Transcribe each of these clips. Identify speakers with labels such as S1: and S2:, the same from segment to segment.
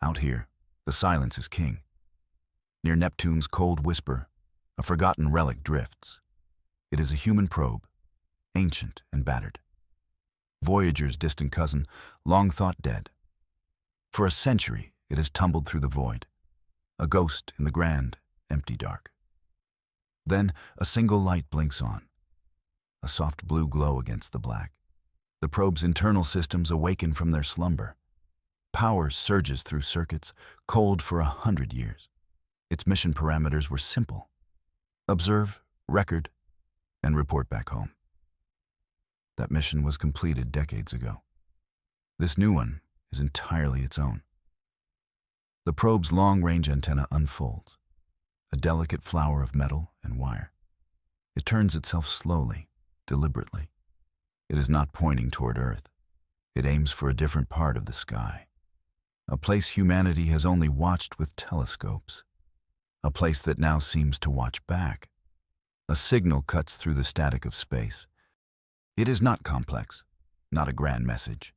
S1: Out here, the silence is king. Near Neptune's cold whisper, a forgotten relic drifts. It is a human probe, ancient and battered. Voyager's distant cousin, long thought dead. For a century, it has tumbled through the void, a ghost in the grand, empty dark. Then a single light blinks on, a soft blue glow against the black. The probe's internal systems awaken from their slumber. Power surges through circuits, cold for 100 years. Its mission parameters were simple: observe, record, and report back home. That mission was completed decades ago. This new one is entirely its own. The probe's long-range antenna unfolds, a delicate flower of metal and wire. It turns itself slowly, deliberately. It is not pointing toward Earth. It aims for a different part of the sky, a place humanity has only watched with telescopes, a place that now seems to watch back. A signal cuts through the static of space. It is not complex, not a grand message,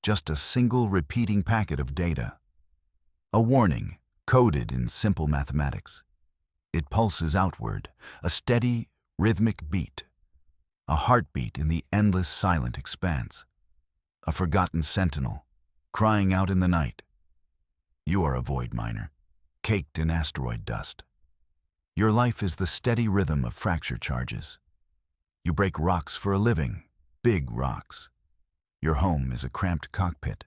S1: just a single repeating packet of data. A warning, coded in simple mathematics. It pulses outward, a steady, rhythmic beat, a heartbeat in the endless silent expanse, a forgotten sentinel, crying out in the night. You are a void miner, caked in asteroid dust. Your life is the steady rhythm of fracture charges. You break rocks for a living, big rocks. Your home is a cramped cockpit.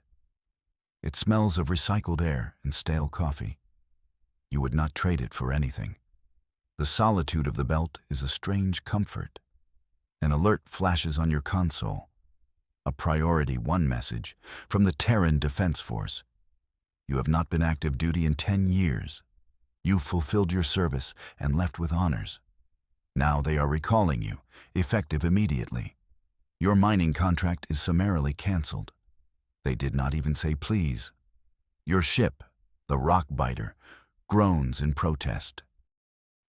S1: It smells of recycled air and stale coffee. You would not trade it for anything. The solitude of the belt is a strange comfort. An alert flashes on your console. A Priority 1 message from the Terran Defense Force. You have not been active duty in 10 years. You fulfilled your service and left with honors. Now they are recalling you, effective immediately. Your mining contract is summarily canceled. They did not even say please. Your ship, the Rockbiter, groans in protest.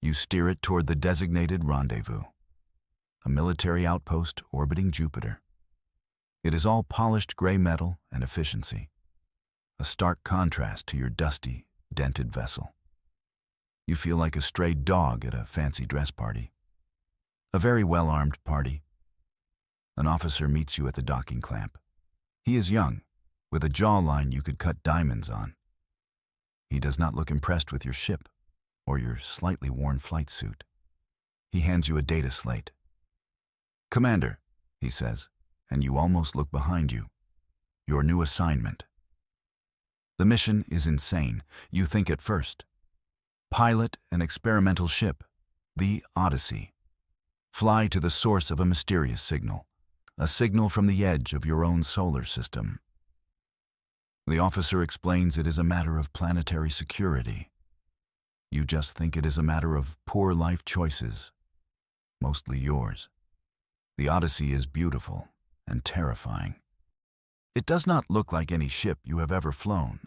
S1: You steer it toward the designated rendezvous, a military outpost orbiting Jupiter. It is all polished gray metal and efficiency, a stark contrast to your dusty, dented vessel. You feel like a stray dog at a fancy dress party. A very well-armed party. An officer meets you at the docking clamp. He is young, with a jawline you could cut diamonds on. He does not look impressed with your ship or your slightly worn flight suit. He hands you a data slate. "Commander," he says, and you almost look behind you. Your new assignment. The mission is insane, you think at first. Pilot an experimental ship, the Odyssey. Fly to the source of a mysterious signal, a signal from the edge of your own solar system. The officer explains it is a matter of planetary security. You just think it is a matter of poor life choices, mostly yours. The Odyssey is beautiful and terrifying. It does not look like any ship you have ever flown.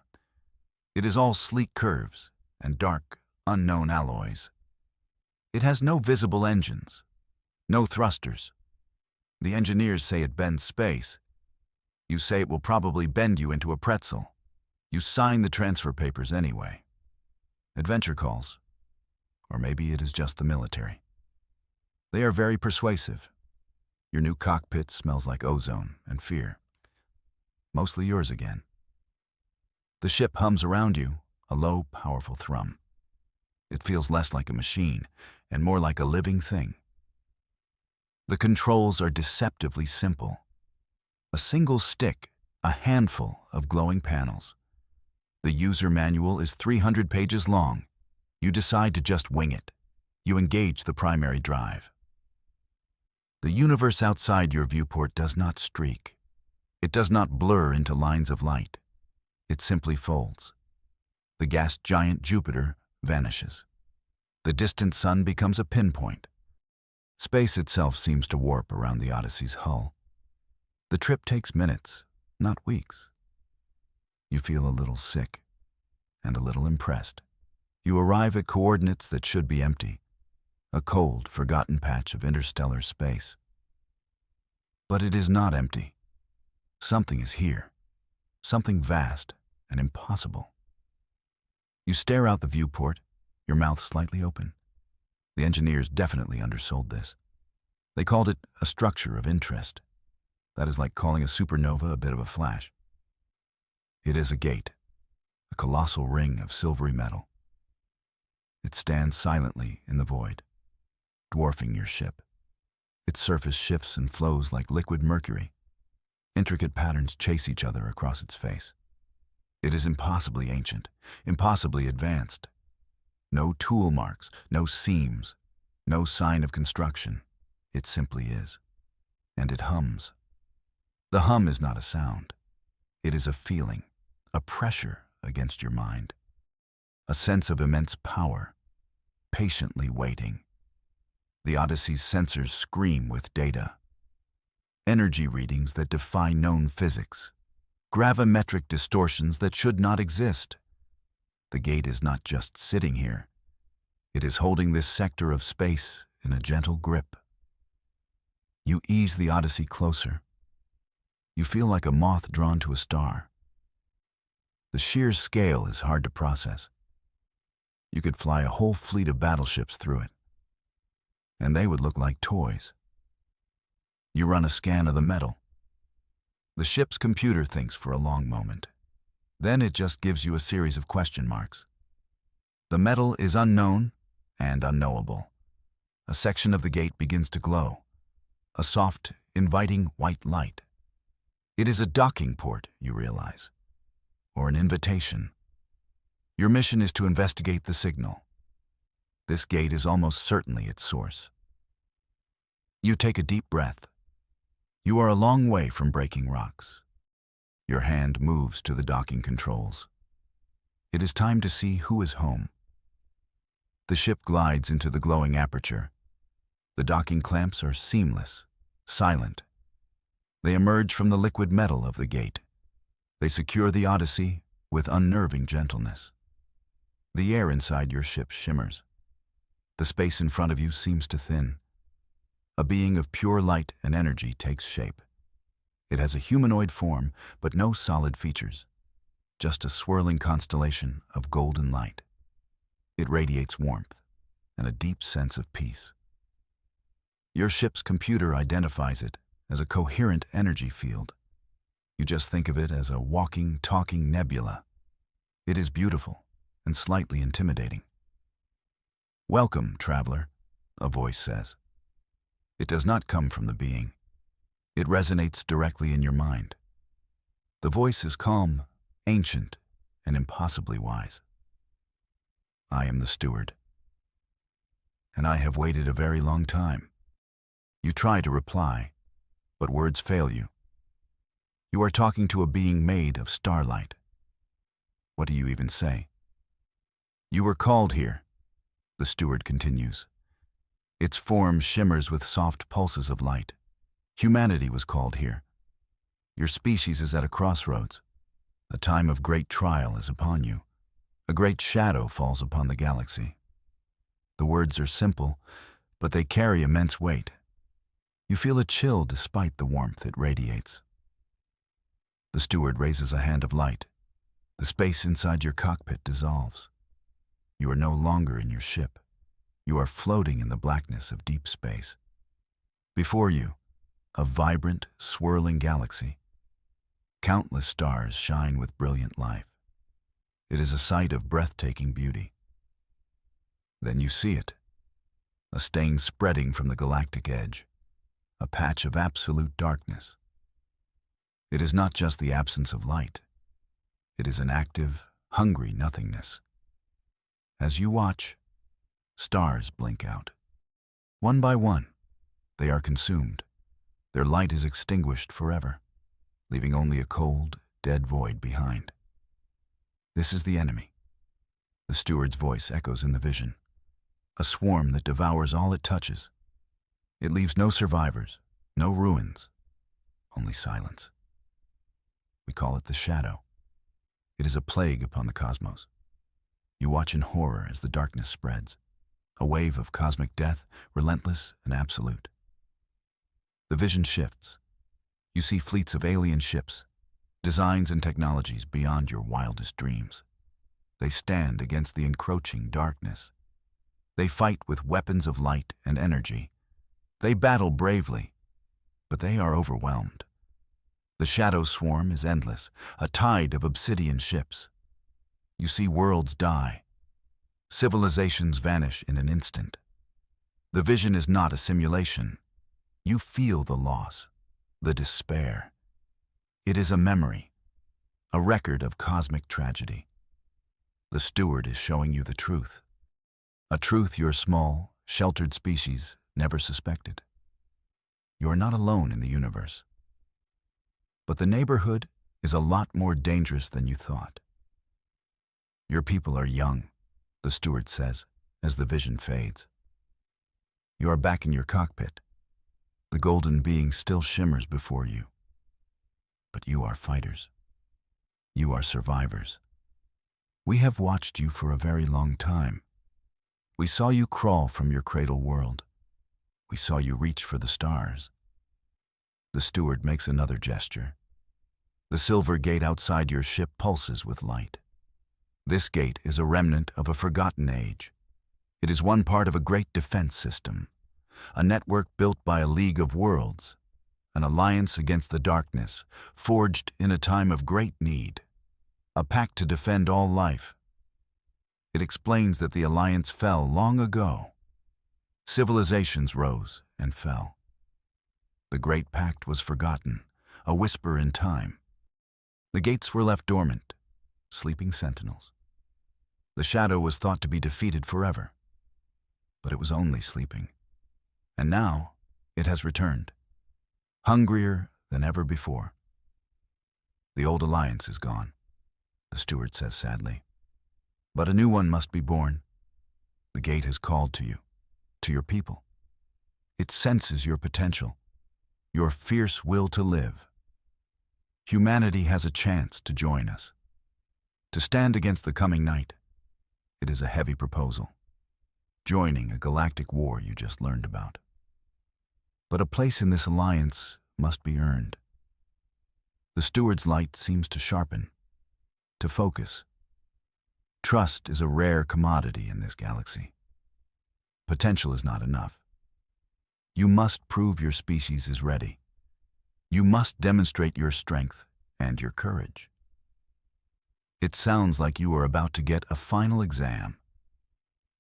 S1: It is all sleek curves and dark, unknown alloys. It has no visible engines, no thrusters. The engineers say it bends space. You say it will probably bend you into a pretzel. You sign the transfer papers anyway. Adventure calls. Or maybe it is just the military. They are very persuasive. Your new cockpit smells like ozone and fear. Mostly yours again. The ship hums around you, a low, powerful thrum. It feels less like a machine and more like a living thing. The controls are deceptively simple. A single stick, a handful of glowing panels. The user manual is 300 pages long. You decide to just wing it. You engage the primary drive. The universe outside your viewport does not streak. It does not blur into lines of light. It simply folds. The gas giant Jupiter vanishes. The distant sun becomes a pinpoint. Space itself seems to warp around the Odyssey's hull. The trip takes minutes, not weeks. You feel a little sick and a little impressed. You arrive at coordinates that should be empty, a cold, forgotten patch of interstellar space. But it is not empty. Something is here, something vast and impossible. You stare out the viewport, your mouth slightly open. The engineers definitely undersold this. They called it a structure of interest. That is like calling a supernova a bit of a flash. It is a gate, a colossal ring of silvery metal. It stands silently in the void, dwarfing your ship. Its surface shifts and flows like liquid mercury. Intricate patterns chase each other across its face. It is impossibly ancient, impossibly advanced. No tool marks, no seams, no sign of construction. It simply is. And it hums. The hum is not a sound. It is a feeling, a pressure against your mind. A sense of immense power, patiently waiting. The Odyssey's sensors scream with data. Energy readings that defy known physics. Gravimetric distortions that should not exist. The gate is not just sitting here. It is holding this sector of space in a gentle grip. You ease the Odyssey closer. You feel like a moth drawn to a star. The sheer scale is hard to process. You could fly a whole fleet of battleships through it, and they would look like toys. You run a scan of the metal. The ship's computer thinks for a long moment. Then it just gives you a series of question marks. The metal is unknown and unknowable. A section of the gate begins to glow, a soft, inviting white light. It is a docking port, you realize, or an invitation. Your mission is to investigate the signal. This gate is almost certainly its source. You take a deep breath. You are a long way from breaking rocks. Your hand moves to the docking controls. It is time to see who is home. The ship glides into the glowing aperture. The docking clamps are seamless, silent. They emerge from the liquid metal of the gate. They secure the Odyssey with unnerving gentleness. The air inside your ship shimmers. The space in front of you seems to thin. A being of pure light and energy takes shape. It has a humanoid form, but no solid features. Just a swirling constellation of golden light. It radiates warmth and a deep sense of peace. Your ship's computer identifies it as a coherent energy field. You just think of it as a walking, talking nebula. It is beautiful and slightly intimidating. "Welcome, traveler," a voice says. It does not come from the being. It resonates directly in your mind. The voice is calm, ancient, and impossibly wise. "I am the steward, and I have waited a very long time." You try to reply, but words fail you. You are talking to a being made of starlight. What do you even say? "You were called here," the steward continues. Its form shimmers with soft pulses of light. Humanity was called here. Your species is at a crossroads. A time of great trial is upon you. A great shadow falls upon the galaxy. The words are simple, but they carry immense weight. You feel a chill despite the warmth it radiates. The steward raises a hand of light. The space inside your cockpit dissolves. You are no longer in your ship. You are floating in the blackness of deep space. Before you, a vibrant, swirling galaxy. Countless stars shine with brilliant life. It is a sight of breathtaking beauty. Then you see it, a stain spreading from the galactic edge, a patch of absolute darkness. It is not just the absence of light. It is an active, hungry nothingness. As you watch, stars blink out. One by one, they are consumed. Their light is extinguished forever, leaving only a cold, dead void behind. This is the enemy. The steward's voice echoes in the vision. A swarm that devours all it touches. It leaves no survivors, no ruins, only silence. We call it the shadow. It is a plague upon the cosmos. You watch in horror as the darkness spreads. A wave of cosmic death, relentless and absolute. The vision shifts. You see fleets of alien ships, designs and technologies beyond your wildest dreams. They stand against the encroaching darkness. They fight with weapons of light and energy. They battle bravely, but they are overwhelmed. The shadow swarm is endless, a tide of obsidian ships. You see worlds die. Civilizations vanish in an instant. The vision is not a simulation. You feel the loss, the despair. It is a memory, a record of cosmic tragedy. The steward is showing you the truth, a truth your small, sheltered species never suspected. You are not alone in the universe. But the neighborhood is a lot more dangerous than you thought. Your people are young, the steward says, as the vision fades. You are back in your cockpit. The golden being still shimmers before you. But you are fighters. You are survivors. We have watched you for a very long time. We saw you crawl from your cradle world. We saw you reach for the stars. The steward makes another gesture. The silver gate outside your ship pulses with light. This gate is a remnant of a forgotten age. It is one part of a great defense system, a network built by a league of worlds, an alliance against the darkness, forged in a time of great need, a pact to defend all life. It explains that the alliance fell long ago. Civilizations rose and fell. The great pact was forgotten, a whisper in time. The gates were left dormant, sleeping sentinels. The shadow was thought to be defeated forever, but it was only sleeping. And now it has returned, hungrier than ever before. The old alliance is gone, the steward says sadly. But a new one must be born. The gate has called to you, to your people. It senses your potential, your fierce will to live. Humanity has a chance to join us, to stand against the coming night. It is a heavy proposal, joining a galactic war you just learned about. But a place in this alliance must be earned. The steward's light seems to sharpen, to focus. Trust is a rare commodity in this galaxy. Potential is not enough. You must prove your species is ready. You must demonstrate your strength and your courage. It sounds like you are about to get a final exam,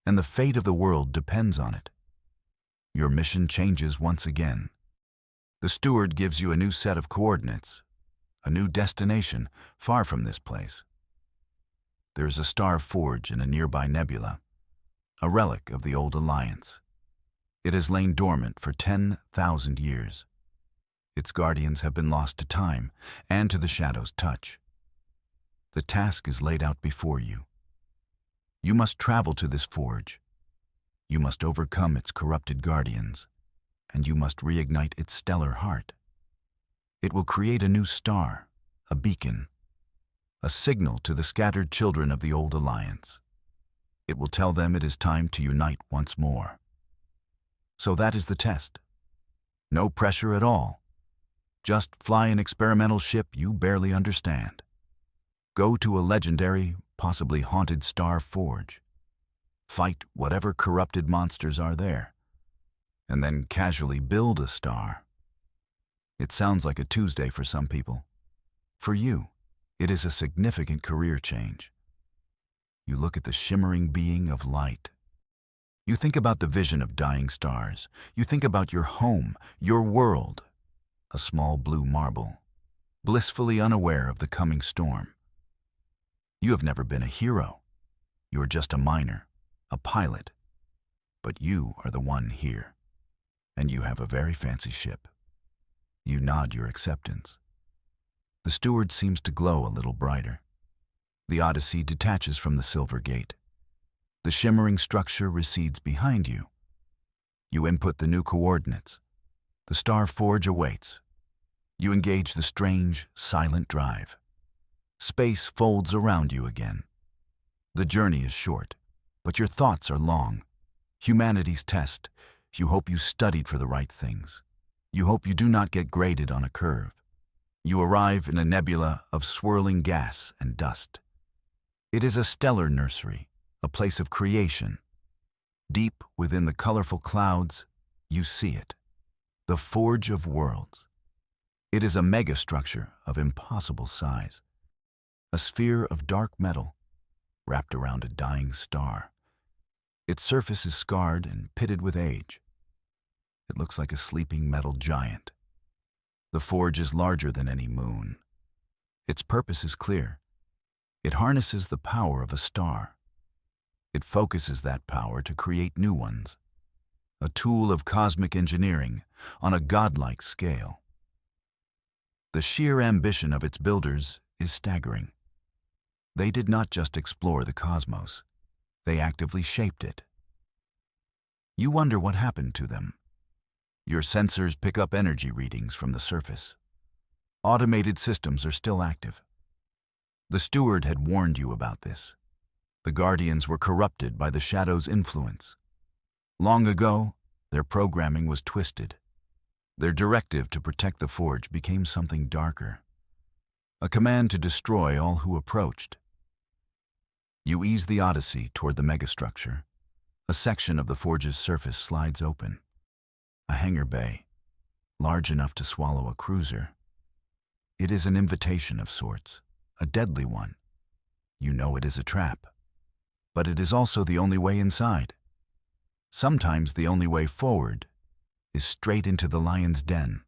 S1: and the fate of the world depends on it. Your mission changes once again. The steward gives you a new set of coordinates, a new destination far from this place. There is a star forge in a nearby nebula, a relic of the old alliance. It has lain dormant for 10,000 years. Its guardians have been lost to time and to the shadow's touch. The task is laid out before you. You must travel to this forge. You must overcome its corrupted guardians, and you must reignite its stellar heart. It will create a new star, a beacon, a signal to the scattered children of the old alliance. It will tell them it is time to unite once more. So that is the test. No pressure at all. Just fly an experimental ship you barely understand. Go to a legendary, possibly haunted star forge. Fight whatever corrupted monsters are there, and then casually build a star. It sounds like a Tuesday for some people. For you, it is a significant career change. You look at the shimmering being of light. You think about the vision of dying stars. You think about your home, your world, a small blue marble, blissfully unaware of the coming storm. You have never been a hero. You are just a miner, a pilot. But you are the one here, and you have a very fancy ship. You nod your acceptance. The steward seems to glow a little brighter. The Odyssey detaches from the silver gate. The shimmering structure recedes behind you. You input the new coordinates. The star forge awaits. You engage the strange, silent drive. Space folds around you again. The journey is short, but your thoughts are long. Humanity's test. You hope you studied for the right things. You hope you do not get graded on a curve. You arrive in a nebula of swirling gas and dust. It is a stellar nursery, a place of creation. Deep within the colorful clouds, you see it, the Forge of Worlds. It is a megastructure of impossible size, a sphere of dark metal wrapped around a dying star. Its surface is scarred and pitted with age. It looks like a sleeping metal giant. The forge is larger than any moon. Its purpose is clear. It harnesses the power of a star. It focuses that power to create new ones, a tool of cosmic engineering on a godlike scale. The sheer ambition of its builders is staggering. They did not just explore the cosmos, they actively shaped it. You wonder what happened to them. Your sensors pick up energy readings from the surface. Automated systems are still active. The steward had warned you about this. The Guardians were corrupted by the Shadow's influence. Long ago, their programming was twisted. Their directive to protect the Forge became something darker. A command to destroy all who approached. You ease the Odyssey toward the megastructure. A section of the Forge's surface slides open. A hangar bay, large enough to swallow a cruiser. It is an invitation of sorts, a deadly one. You know it is a trap. But it is also the only way inside. Sometimes the only way forward is straight into the lion's den,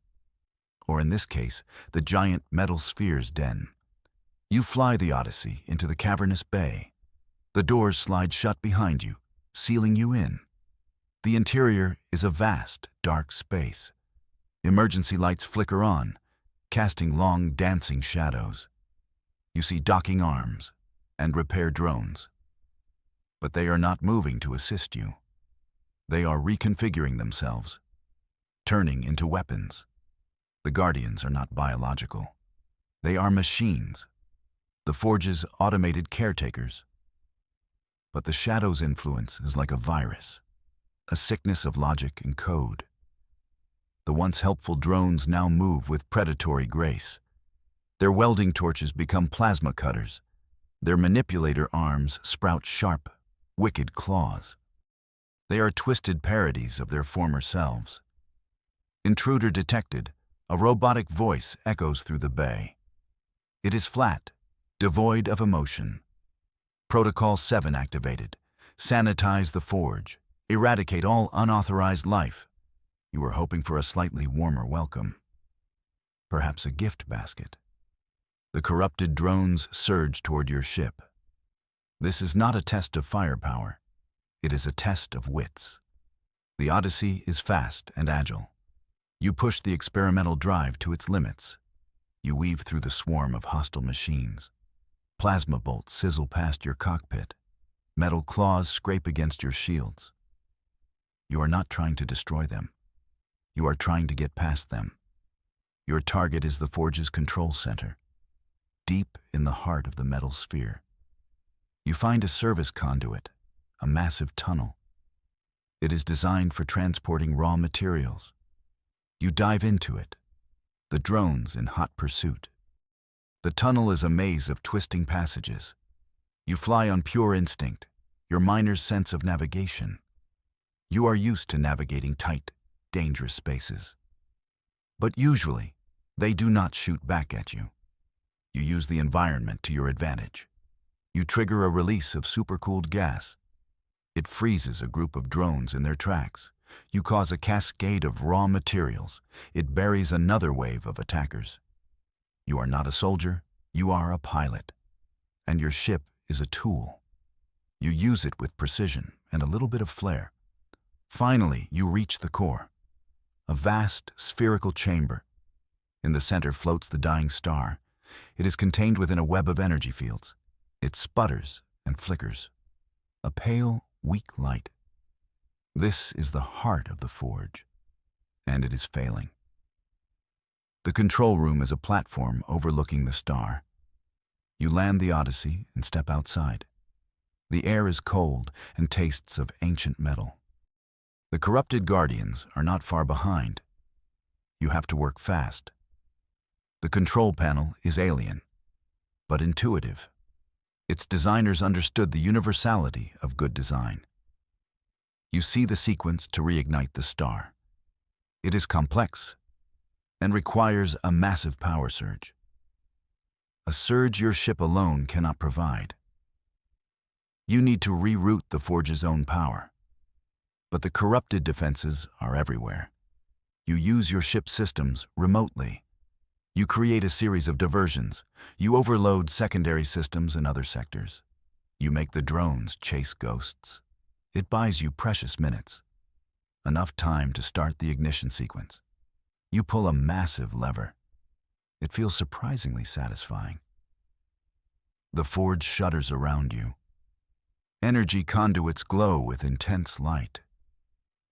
S1: or in this case, the giant metal sphere's den. You fly the Odyssey into the cavernous bay. The doors slide shut behind you, sealing you in. The interior is a vast, dark space. Emergency lights flicker on, casting long, dancing shadows. You see docking arms and repair drones. But they are not moving to assist you. They are reconfiguring themselves, turning into weapons. The Guardians are not biological. They are machines, the Forge's automated caretakers. But the Shadow's influence is like a virus, a sickness of logic and code. The once helpful drones now move with predatory grace. Their welding torches become plasma cutters. Their manipulator arms sprout sharp, wicked claws. They are twisted parodies of their former selves. Intruder detected, a robotic voice echoes through the bay. It is flat, devoid of emotion. Protocol 7 activated. Sanitize the Forge. Eradicate all unauthorized life. You were hoping for a slightly warmer welcome. Perhaps a gift basket. The corrupted drones surge toward your ship. This is not a test of firepower. It is a test of wits. The Odyssey is fast and agile. You push the experimental drive to its limits. You weave through the swarm of hostile machines. Plasma bolts sizzle past your cockpit. Metal claws scrape against your shields. You are not trying to destroy them. You are trying to get past them. Your target is the Forge's control center, deep in the heart of the metal sphere. You find a service conduit, a massive tunnel. It is designed for transporting raw materials. You dive into it, the drones in hot pursuit. The tunnel is a maze of twisting passages. You fly on pure instinct, your miner's sense of navigation. You are used to navigating tight, dangerous spaces. But usually, they do not shoot back at you. You use the environment to your advantage. You trigger a release of supercooled gas. It freezes a group of drones in their tracks. You cause a cascade of raw materials. It buries another wave of attackers. You are not a soldier, you are a pilot. And your ship is a tool. You use it with precision and a little bit of flair. Finally, you reach the core. A vast, spherical chamber. In the center floats the dying star. It is contained within a web of energy fields. It sputters and flickers. A pale, weak light. This is the heart of the Forge, and it is failing. The control room is a platform overlooking the star. You land the Odyssey and step outside. The air is cold and tastes of ancient metal. The corrupted Guardians are not far behind. You have to work fast. The control panel is alien, but intuitive. Its designers understood the universality of good design. You see the sequence to reignite the star. It is complex and requires a massive power surge. A surge your ship alone cannot provide. You need to reroute the forge's own power. But the corrupted defenses are everywhere. You use your ship's systems remotely. You create a series of diversions. You overload secondary systems in other sectors. You make the drones chase ghosts. It buys you precious minutes, enough time to start the ignition sequence. You pull a massive lever. It feels surprisingly satisfying. The forge shudders around you. Energy conduits glow with intense light.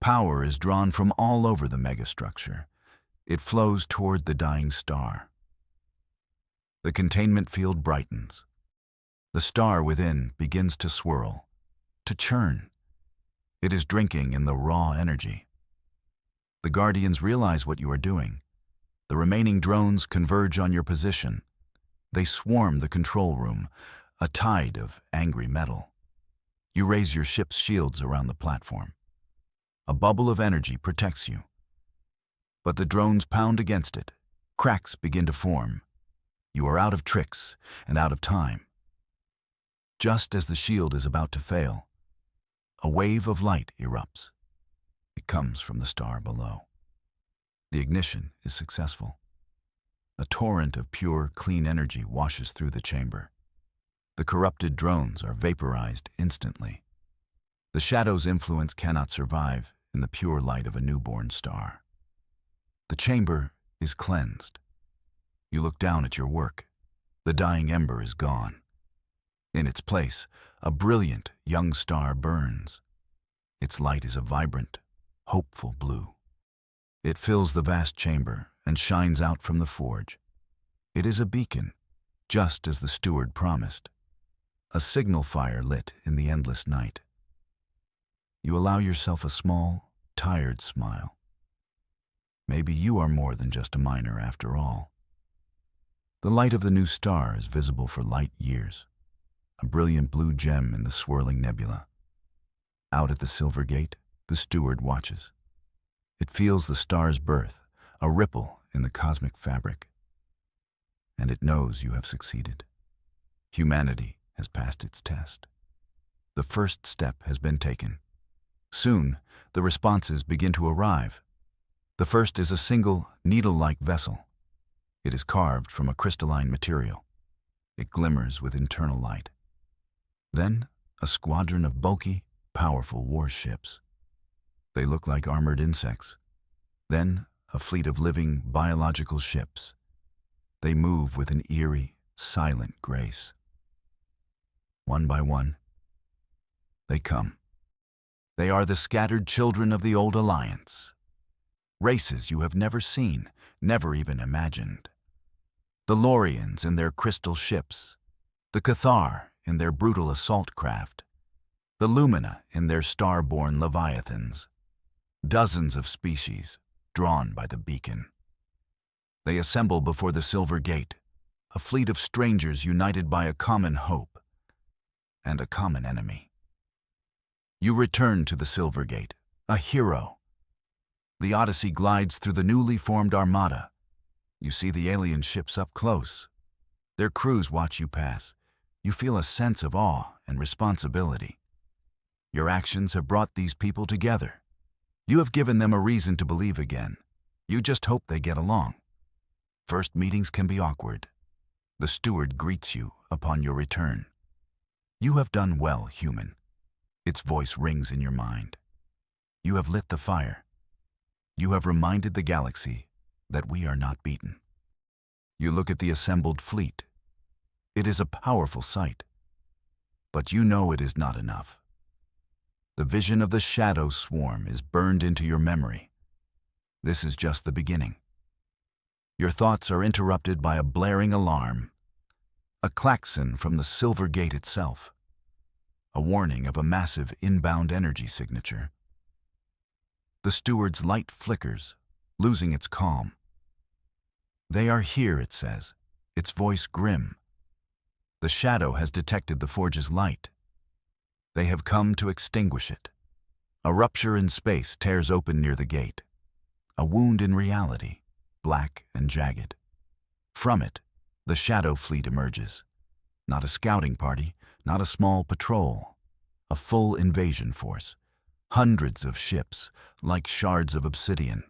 S1: Power is drawn from all over the megastructure. It flows toward the dying star. The containment field brightens. The star within begins to swirl, to churn. It is drinking in the raw energy. The Guardians realize what you are doing. The remaining drones converge on your position. They swarm the control room, a tide of angry metal. You raise your ship's shields around the platform. A bubble of energy protects you. But the drones pound against it. Cracks begin to form. You are out of tricks and out of time. Just as the shield is about to fail, a wave of light erupts. It comes from the star below. The ignition is successful. A torrent of pure, clean energy washes through the chamber. The corrupted drones are vaporized instantly. The shadow's influence cannot survive in the pure light of a newborn star. The chamber is cleansed. You look down at your work. The dying ember is gone. In its place, a brilliant young star burns. Its light is a vibrant, hopeful blue. It fills the vast chamber and shines out from the forge. It is a beacon, just as the steward promised. A signal fire lit in the endless night. You allow yourself a small, tired smile. Maybe you are more than just a miner after all. The light of the new star is visible for light years. A brilliant blue gem in the swirling nebula. Out at the silver gate, the steward watches. It feels the star's birth, a ripple in the cosmic fabric. And it knows you have succeeded. Humanity has passed its test. The first step has been taken. Soon, the responses begin to arrive. The first is a single, needle-like vessel. It is carved from a crystalline material. It glimmers with internal light. Then, a squadron of bulky, powerful warships. They look like armored insects. Then, a fleet of living, biological ships. They move with an eerie, silent grace. One by one, they come. They are the scattered children of the old alliance. Races you have never seen, never even imagined. The Lorians in their crystal ships. The Cathar in their brutal assault craft. The Lumina in their star-born leviathans. Dozens of species, drawn by the beacon. They assemble before the Silver Gate, a fleet of strangers united by a common hope and a common enemy. You return to the Silver Gate, a hero. The Odyssey glides through the newly formed armada. You see the alien ships up close. Their crews watch you pass. You feel a sense of awe and responsibility. Your actions have brought these people together. You have given them a reason to believe again. You just hope they get along. First meetings can be awkward. The steward greets you upon your return. You have done well, human. Its voice rings in your mind. You have lit the fire. You have reminded the galaxy that we are not beaten. You look at the assembled fleet. It is a powerful sight. But you know it is not enough. The vision of the shadow swarm is burned into your memory. This is just the beginning. Your thoughts are interrupted by a blaring alarm, a klaxon from the Silver Gate itself, a warning of a massive inbound energy signature. The steward's light flickers, losing its calm. They are here, it says, its voice grim. The shadow has detected the forge's light. They have come to extinguish it. A rupture in space tears open near the gate. A wound in reality, black and jagged. From it, the shadow fleet emerges. Not a scouting party, not a small patrol. A full invasion force. Hundreds of ships, like shards of obsidian.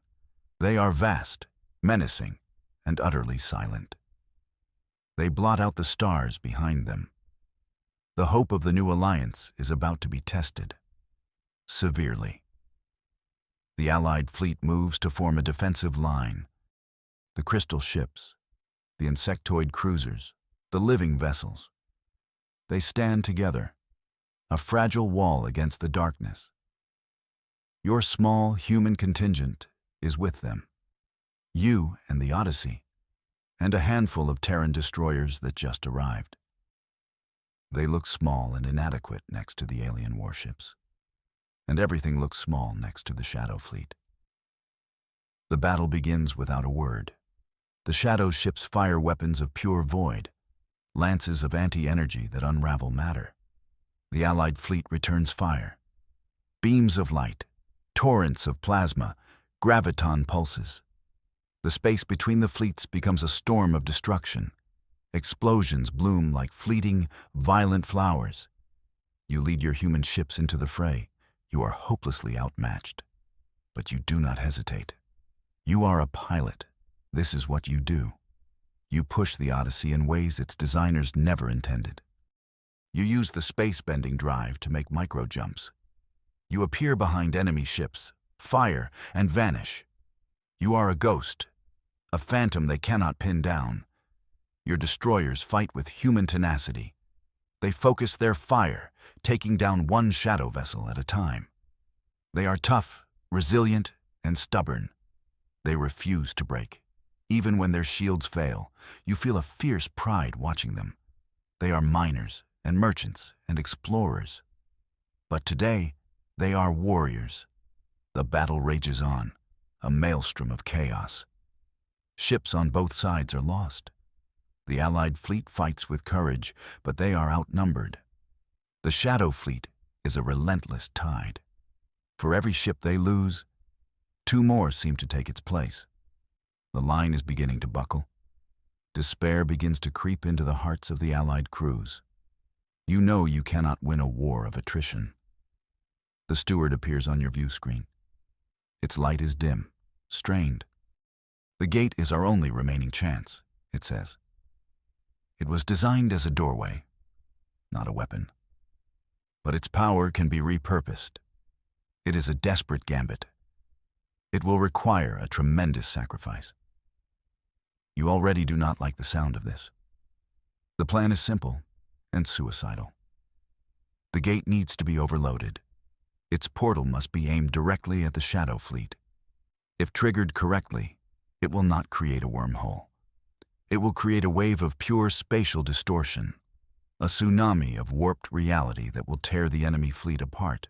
S1: They are vast, menacing, and utterly silent. They blot out the stars behind them. The hope of the new alliance is about to be tested. Severely. The Allied fleet moves to form a defensive line. The crystal ships, the insectoid cruisers, the living vessels. They stand together, a fragile wall against the darkness. Your small human contingent is with them. You and the Odyssey, and a handful of Terran destroyers that just arrived. They look small and inadequate next to the alien warships. And everything looks small next to the Shadow Fleet. The battle begins without a word. The Shadow ships fire weapons of pure void, lances of anti-energy that unravel matter. The Allied fleet returns fire. Beams of light, torrents of plasma, graviton pulses. The space between the fleets becomes a storm of destruction. Explosions bloom like fleeting, violent flowers. You lead your human ships into the fray. You are hopelessly outmatched. But you do not hesitate. You are a pilot. This is what you do. You push the Odyssey in ways its designers never intended. You use the space-bending drive to make micro-jumps. You appear behind enemy ships, fire, and vanish. You are a ghost, a phantom they cannot pin down. Your destroyers fight with human tenacity. They focus their fire, taking down one shadow vessel at a time. They are tough, resilient, and stubborn. They refuse to break. Even when their shields fail, you feel a fierce pride watching them. They are miners and merchants and explorers. But today, they are warriors. The battle rages on, a maelstrom of chaos. Ships on both sides are lost. The Allied fleet fights with courage, but they are outnumbered. The Shadow Fleet is a relentless tide. For every ship they lose, 2 more seem to take its place. The line is beginning to buckle. Despair begins to creep into the hearts of the Allied crews. You know you cannot win a war of attrition. The steward appears on your view screen. Its light is dim, strained. The gate is our only remaining chance, it says. It was designed as a doorway, not a weapon. But its power can be repurposed. It is a desperate gambit. It will require a tremendous sacrifice. You already do not like the sound of this. The plan is simple and suicidal. The gate needs to be overloaded. Its portal must be aimed directly at the Shadow Fleet. If triggered correctly, it will not create a wormhole. It will create a wave of pure spatial distortion, a tsunami of warped reality that will tear the enemy fleet apart.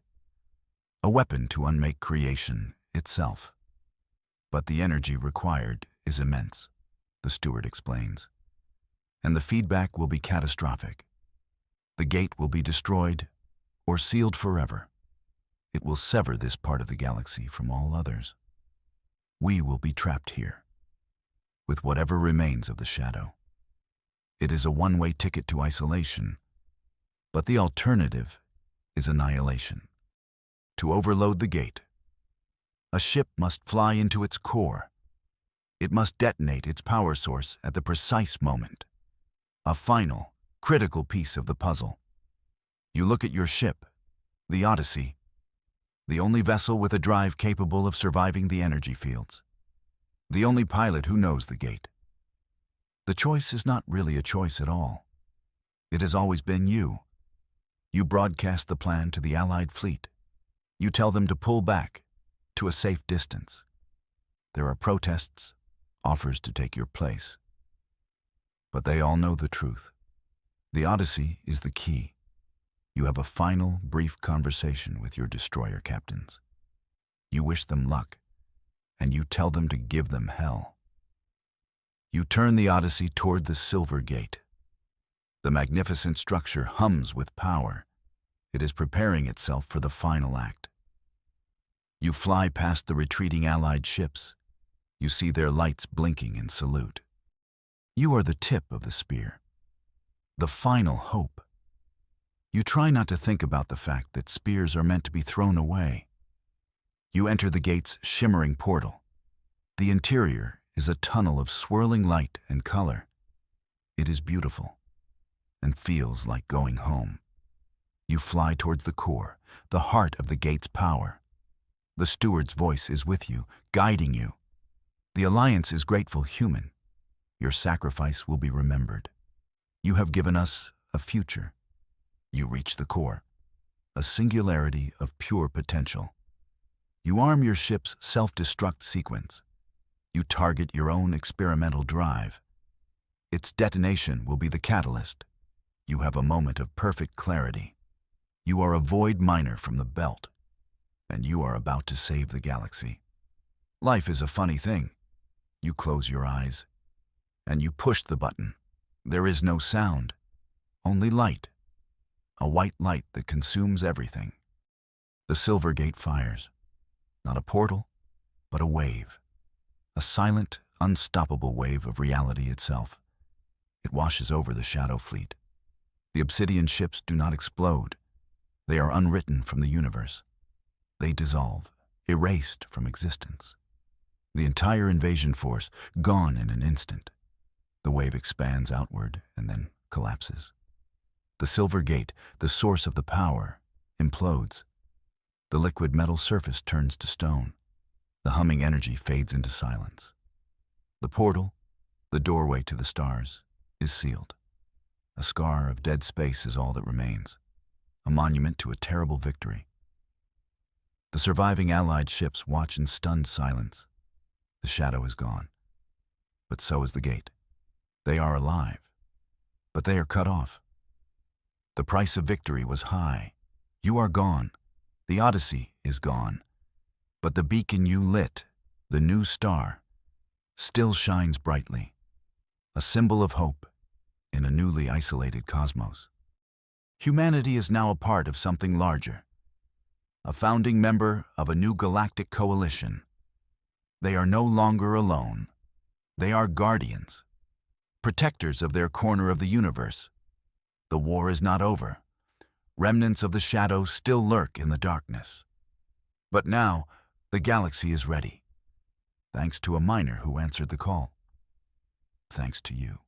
S1: A weapon to unmake creation itself. But the energy required is immense, the steward explains. And the feedback will be catastrophic. The gate will be destroyed or sealed forever. It will sever this part of the galaxy from all others. We will be trapped here, with whatever remains of the shadow. It is a one-way ticket to isolation, but the alternative is annihilation. To overload the gate, a ship must fly into its core. It must detonate its power source at the precise moment. A final, critical piece of the puzzle. You look at your ship, the Odyssey, the only vessel with a drive capable of surviving the energy fields. The only pilot who knows the gate. The choice is not really a choice at all. It has always been you. You broadcast the plan to the Allied fleet. You tell them to pull back, to a safe distance. There are protests, offers to take your place. But they all know the truth. The Odyssey is the key. You have a final, brief conversation with your destroyer captains. You wish them luck, and you tell them to give them hell. You turn the Odyssey toward the Silver Gate. The magnificent structure hums with power. It is preparing itself for the final act. You fly past the retreating Allied ships. You see their lights blinking in salute. You are the tip of the spear, the final hope. You try not to think about the fact that spears are meant to be thrown away. You enter the gate's shimmering portal. The interior is a tunnel of swirling light and color. It is beautiful and feels like going home. You fly towards the core, the heart of the gate's power. The steward's voice is with you, guiding you. The Alliance is grateful human. Your sacrifice will be remembered. You have given us a future. You reach the core, a singularity of pure potential. You arm your ship's self-destruct sequence. You target your own experimental drive. Its detonation will be the catalyst. You have a moment of perfect clarity. You are a void miner from the belt, and you are about to save the galaxy. Life is a funny thing. You close your eyes, and you push the button. There is no sound, only light, a white light that consumes everything. The silver gate fires, not a portal, but a wave, a silent, unstoppable wave of reality itself. It washes over the Shadow Fleet. The Obsidian ships do not explode. They are unwritten from the universe. They dissolve, erased from existence. The entire invasion force gone in an instant. The wave expands outward and then collapses. The silver gate, the source of the power, implodes. The liquid metal surface turns to stone. The humming energy fades into silence. The portal, the doorway to the stars, is sealed. A scar of dead space is all that remains, a monument to a terrible victory. The surviving Allied ships watch in stunned silence. The shadow is gone, but so is the gate. They are alive, but they are cut off. The price of victory was high. You are gone. The Odyssey is gone. But the beacon you lit, the new star, still shines brightly, a symbol of hope in a newly isolated cosmos. Humanity is now a part of something larger, a founding member of a new galactic coalition. They are no longer alone. They are guardians, protectors of their corner of the universe. The war is not over. Remnants of the shadow still lurk in the darkness. But now, the galaxy is ready, thanks to a miner who answered the call. Thanks to you.